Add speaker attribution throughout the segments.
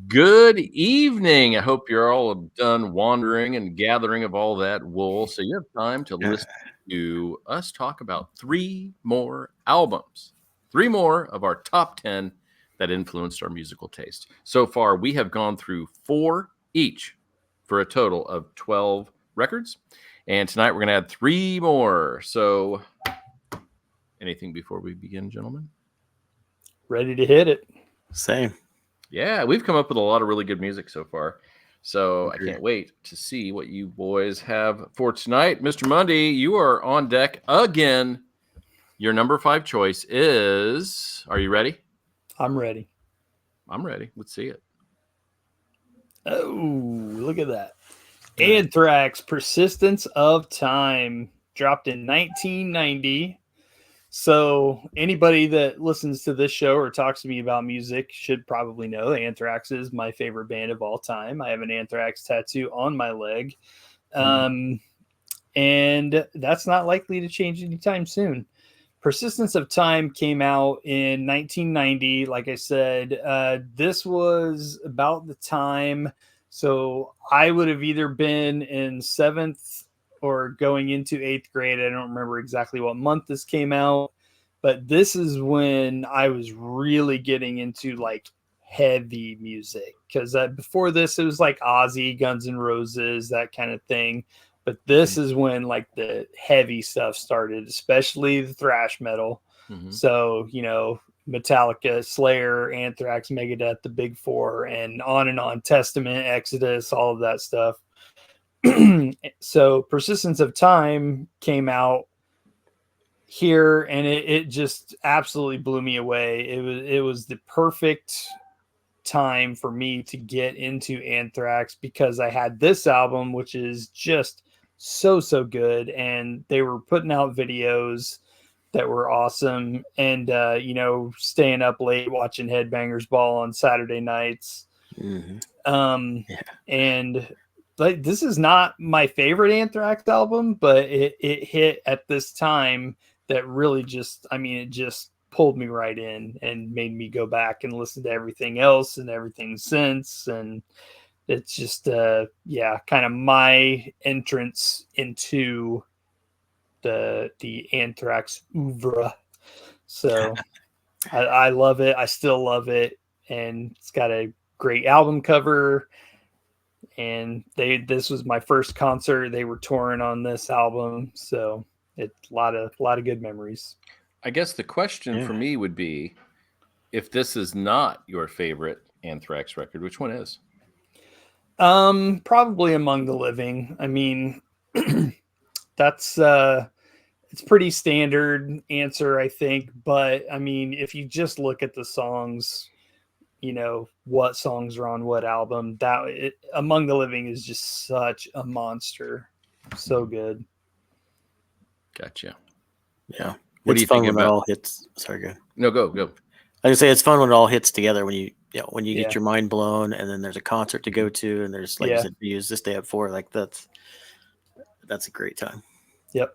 Speaker 1: Good evening. I hope you're all done wandering and gathering of all that wool, so you have time to
Speaker 2: Yeah.
Speaker 1: listen to us talk about three more albums, three more of our top 10 that influenced our musical taste. So far, we have gone through four each for a total of 12 records. And tonight we're going to add three more. So, anything before we begin, gentlemen?
Speaker 3: Ready to hit it.
Speaker 2: Same.
Speaker 1: Yeah, we've come up with a lot of really good music so far. So
Speaker 2: Agree.
Speaker 1: I can't wait to see what you boys have for tonight. Mr. Mundy, you are on deck again. Your number 5 choice is. Are you ready?
Speaker 3: I'm ready.
Speaker 1: I'm ready. Let's see it.
Speaker 3: Oh, look at that.
Speaker 1: All right.
Speaker 3: Anthrax, Persistence of Time, dropped in 1990. So anybody that listens to this show or talks to me about music should probably know that Anthrax is my favorite band of all time. I have an Anthrax tattoo on my leg. And that's not likely to change anytime soon. Persistence of Time came out in 1990. Like I said, this was about the time. So I would have either been in 7th or going into 8th grade. I don't remember exactly what month this came out, but this is when I was really getting into like heavy music. Because before this, it was like Ozzy, Guns N' Roses, that kind of thing. But this is when like the heavy stuff started, especially the thrash metal.
Speaker 1: Mhm.
Speaker 3: So, Metallica, Slayer, Anthrax, Megadeth, the Big Four, and on, Testament, Exodus, all of that stuff. So Persistence of Time came out here, and it just absolutely blew me away. It was the perfect time for me to get into Anthrax because I had this album, which is just so good, and they were putting out videos that were awesome, and staying up late watching Headbangers Ball on Saturday nights. And like, this is not my favorite Anthrax album, but it hit at this time that really it just pulled me right in and made me go back and listen to everything else and everything since. And it's just kind of my entrance into the Anthrax oeuvre. So I love it. I still love it, and it's got a great album cover. And this was my first concert. They were touring on this album, so it's a lot of good memories.
Speaker 1: I guess the question for me would be, if this is not your favorite Anthrax record, which one is?
Speaker 3: Probably Among the Living. I mean, that's it's pretty standard answer, I think. But I mean, if you just look at the songs, what songs are on what album, Among the Living is just such a monster. So good.
Speaker 1: Gotcha.
Speaker 2: Yeah.
Speaker 1: What do you think about?
Speaker 2: It all hits? Sorry, go.
Speaker 1: No, go.
Speaker 2: I say it's fun when it all hits together. When you
Speaker 3: Yeah.
Speaker 2: get your mind blown, and then there's a concert to go to, and there's like you said, you use this day up for. Like that's a great time.
Speaker 3: Yep.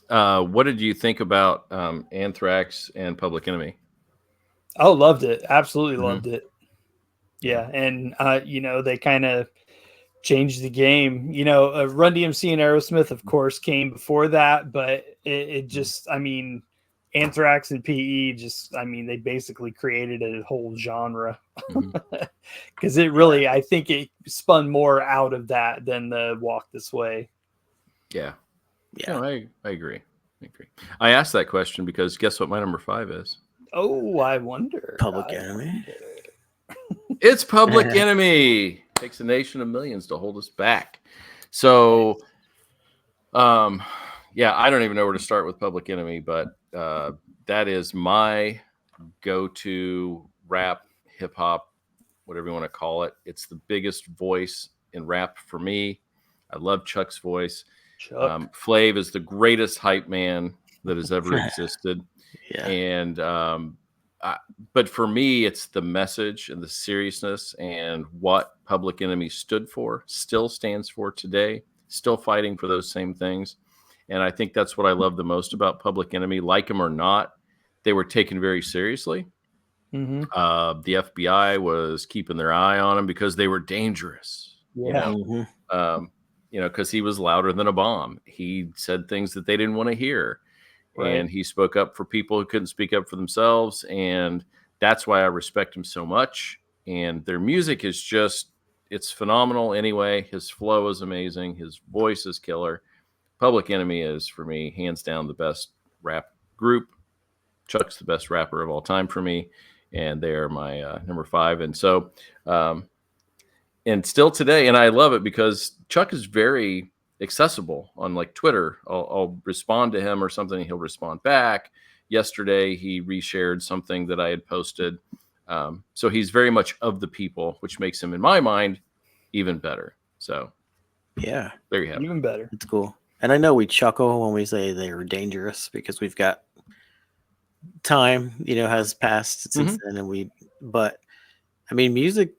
Speaker 1: What did you think about Anthrax and Public Enemy?
Speaker 3: Oh, loved it. Absolutely loved it. Yeah, and they kind of changed the game. Run DMC and Aerosmith, of course, came before that, but it just, Anthrax and PE they basically created a whole genre. Because it really, I think it spun more out of that than the Walk This Way.
Speaker 1: Yeah. No, I agree. I asked that question because guess what my number 5 is?
Speaker 3: Oh, I wonder.
Speaker 2: Public Enemy.
Speaker 1: It's Public Enemy. Takes a nation of millions to hold us back. So, I don't even know where to start with Public Enemy, but that is my go-to rap, hip hop, whatever you want to call it. It's the biggest voice in rap for me. I love Chuck's voice. Flav is the greatest hype man that has ever existed. And but for me, it's the message and the seriousness and what Public Enemy stood for, still stands for today, still fighting for those same things. And I think that's what I love the most about Public Enemy. Like them or not, they were taken very seriously.
Speaker 3: Mm-hmm.
Speaker 1: The FBI was keeping their eye on him because they were dangerous.
Speaker 3: Yeah.
Speaker 1: Because he was louder than a bomb. He said things that they didn't want to hear.
Speaker 3: Right.
Speaker 1: And he spoke up for people who couldn't speak up for themselves. And that's why I respect him so much. And their music is just, it's phenomenal anyway. His flow is amazing. His voice is killer. Public Enemy is, for me, hands down the best rap group. Chuck's the best rapper of all time for me. And they are my number 5. And so, and still today, and I love it because Chuck is very accessible on like Twitter. I'll respond to him or something, he'll respond back. Yesterday, he reshared something that I had posted. So he's very much of the people, which makes him, in my mind, even better. So
Speaker 2: Yeah,
Speaker 1: there you have it.
Speaker 3: Even better.
Speaker 2: it's cool. And I know we chuckle when we say they were dangerous because we've got time, has passed since then, but I mean, music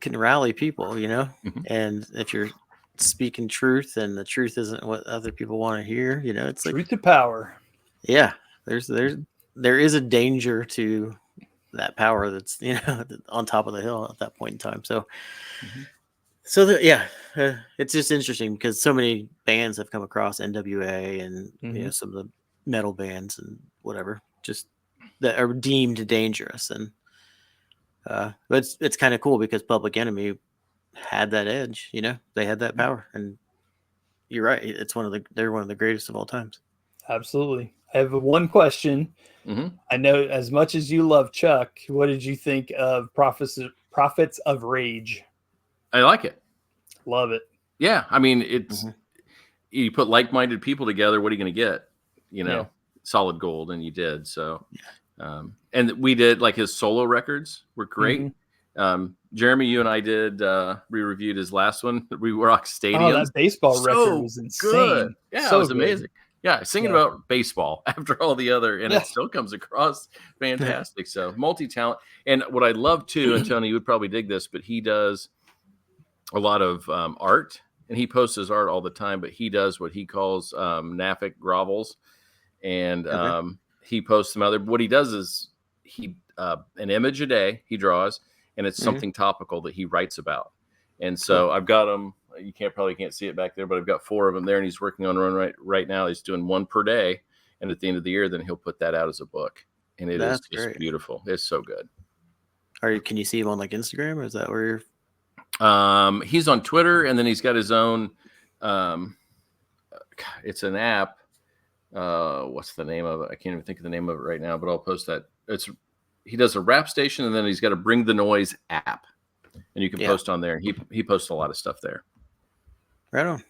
Speaker 2: can rally people, and if you're speaking truth and the truth isn't what other people want to hear, it's like,
Speaker 3: Truth to power.
Speaker 2: yeah, there is a danger to that power that's on top of the hill at that point in time. So it's just interesting because so many bands have come across NWA and some of the metal bands and whatever just that are deemed dangerous, and but it's kind of cool because Public Enemy had that edge, they had that power, and you're right, they're one of the greatest of all times.
Speaker 3: Absolutely. I have one question. I know as much as you love Chuck, what did you think of Prophets of Rage?
Speaker 1: I like it.
Speaker 3: Love it.
Speaker 1: Yeah, I mean, it's you put like-minded people together, what are you going to get? Solid gold, and you did. So, and we did, like, his solo records were great. Jeremy, you and I did, we reviewed his last one, We Rock Stadium.
Speaker 3: Oh, that baseball record was insane.
Speaker 1: Good. Yeah,
Speaker 3: so
Speaker 1: it was
Speaker 3: good.
Speaker 1: amazing. Yeah, singing about baseball after all the other, and it still comes across fantastic. So multi-talent. And what I love too, and Tony, you would probably dig this, but he does a lot of art, and he posts his art all the time, but he does what he calls Naffic grovels, and he posts them out there. What he does is he an image a day he draws, and it's something topical that he writes about. And so I've got them. You probably can't see it back there, but I've got 4 of them there, and he's working on one right now. He's doing 1 per day, and at the end of the year, then he'll put that out as a book, and That's just great. Beautiful. It's so good.
Speaker 2: Can you see him on like Instagram, or is that where you're?
Speaker 1: He's on Twitter, and then he's got his own. It's an app. What's the name of it? I can't even think of the name of it right now, but I'll post that. He does a rap station, and then he's got a Bring the Noise app, and you can post on there. And he posts a lot of stuff there.
Speaker 2: Right on.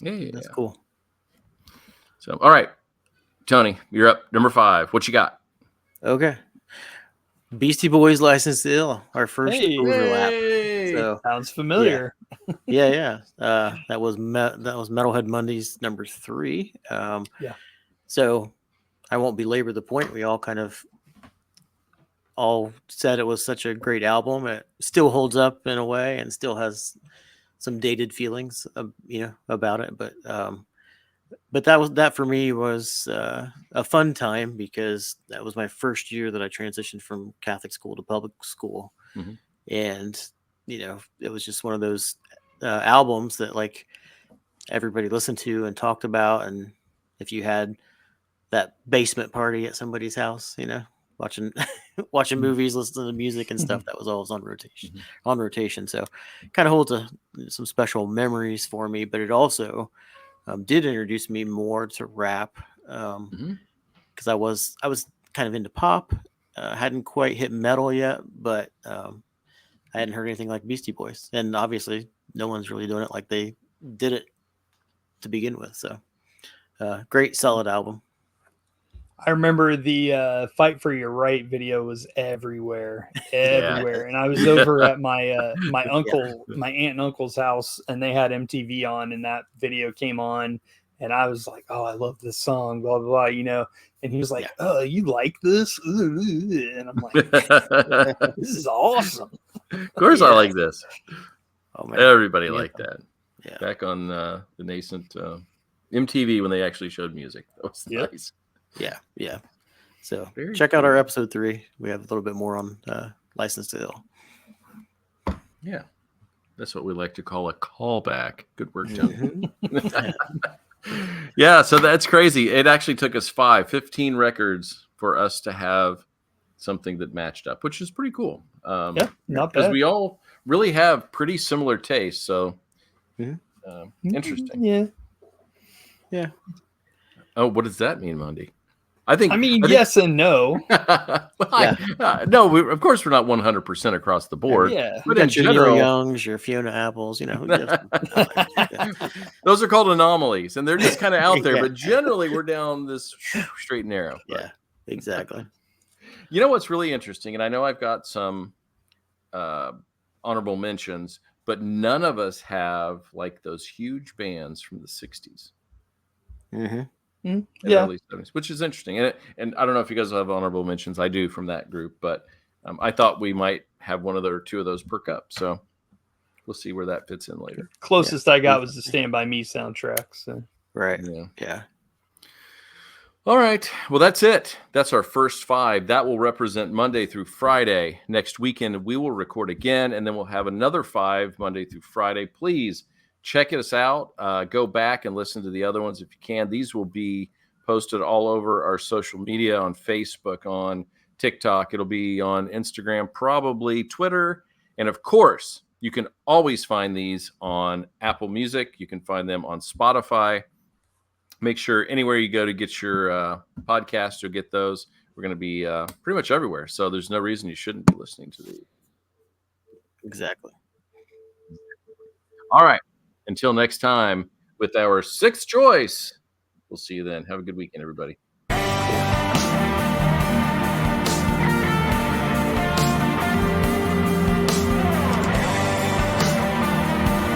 Speaker 1: Yeah,
Speaker 2: that's cool.
Speaker 1: So, all right, Tony, you're up. Number 5. What you got?
Speaker 2: Okay. Beastie Boys, License to Ill, our first overlap. So,
Speaker 3: sounds familiar.
Speaker 2: Yeah. That was Metalhead Mondays number 3. So I won't belabor the point. We all kind of all said it was such a great album. It still holds up in a way and still has some dated feelings, about it. But that for me was a fun time because that was my first year that I transitioned from Catholic school to public school. And, it was just one of those albums that like everybody listened to and talked about. And if you had that basement party at somebody's house, watching movies, listening to music and stuff, that was always on rotation. So kind of holds some special memories for me, but it also did introduce me more to rap because I was kind of into pop, hadn't quite hit metal yet, but I hadn't heard anything like Beastie Boys, and obviously no one's really doing it like they did it to begin with. So great, solid album.
Speaker 3: I remember the Fight for Your Right video was everywhere. And I was over at my my aunt and uncle's house, and they had MTV on, and that video came on, and I was like, oh, I love this song, blah, blah, blah, and he was like, oh, you like this? And I'm like, this is awesome.
Speaker 1: Of course I like this.
Speaker 2: Oh, man.
Speaker 1: Everybody liked that.
Speaker 2: Yeah.
Speaker 1: Back on the nascent MTV when they actually showed music. That was nice.
Speaker 2: Yeah. So
Speaker 1: Very
Speaker 2: check out
Speaker 1: cool.
Speaker 2: our episode 3. We have a little bit more on License to Ill.
Speaker 1: Yeah. That's what we like to call a callback. Good work, John. Yeah, so that's crazy. It actually took us 15 records for us to have something that matched up, which is pretty cool.
Speaker 3: Yeah, not
Speaker 1: Because
Speaker 3: bad.
Speaker 1: we all really have pretty similar tastes. So
Speaker 2: Mhm.
Speaker 1: interesting.
Speaker 3: Yeah.
Speaker 2: Yeah.
Speaker 1: Oh, what does that mean, Monday? I think.
Speaker 3: Yes and no.
Speaker 1: No, of course we're not 100% across the board.
Speaker 3: Yeah.
Speaker 2: You
Speaker 1: But in
Speaker 2: got your Neil
Speaker 1: general,
Speaker 2: Youngs, your Fiona Apples, you know. we got some-
Speaker 1: those are called anomalies, and they're just kind of out there.
Speaker 2: Yeah.
Speaker 1: But generally, we're down this straight and narrow. But
Speaker 2: Yeah, exactly.
Speaker 1: you know what's really interesting, and I know I've got some honorable mentions, but none of us have like those huge bands from the 60s.
Speaker 2: Mm-hmm.
Speaker 1: And
Speaker 3: Yeah.
Speaker 1: early 70s, which is interesting. And I don't know if you guys have honorable mentions. I do from that group, but I thought we might have one of or two of those perk up. So we'll see where that fits in later.
Speaker 3: Closest I got was the Stand By Me soundtrack. So
Speaker 2: Right.
Speaker 1: Yeah.
Speaker 2: Yeah.
Speaker 1: All right. Well, that's it. That's our first 5. That will represent Monday through Friday. Next weekend, we will record again, and then we'll have another 5 Monday through Friday. Please check us out. Go back and listen to the other ones if you can. These will be posted all over our social media, on Facebook, on TikTok. It'll be on Instagram, probably Twitter. And of course, you can always find these on Apple Music. You can find them on Spotify. Make sure anywhere you go to get your podcast, you'll get those. We're going to be pretty much everywhere. So there's no reason you shouldn't be listening to these.
Speaker 2: Exactly.
Speaker 1: All right. Until next time, with our 6th choice, we'll see you then. Have a good weekend, everybody.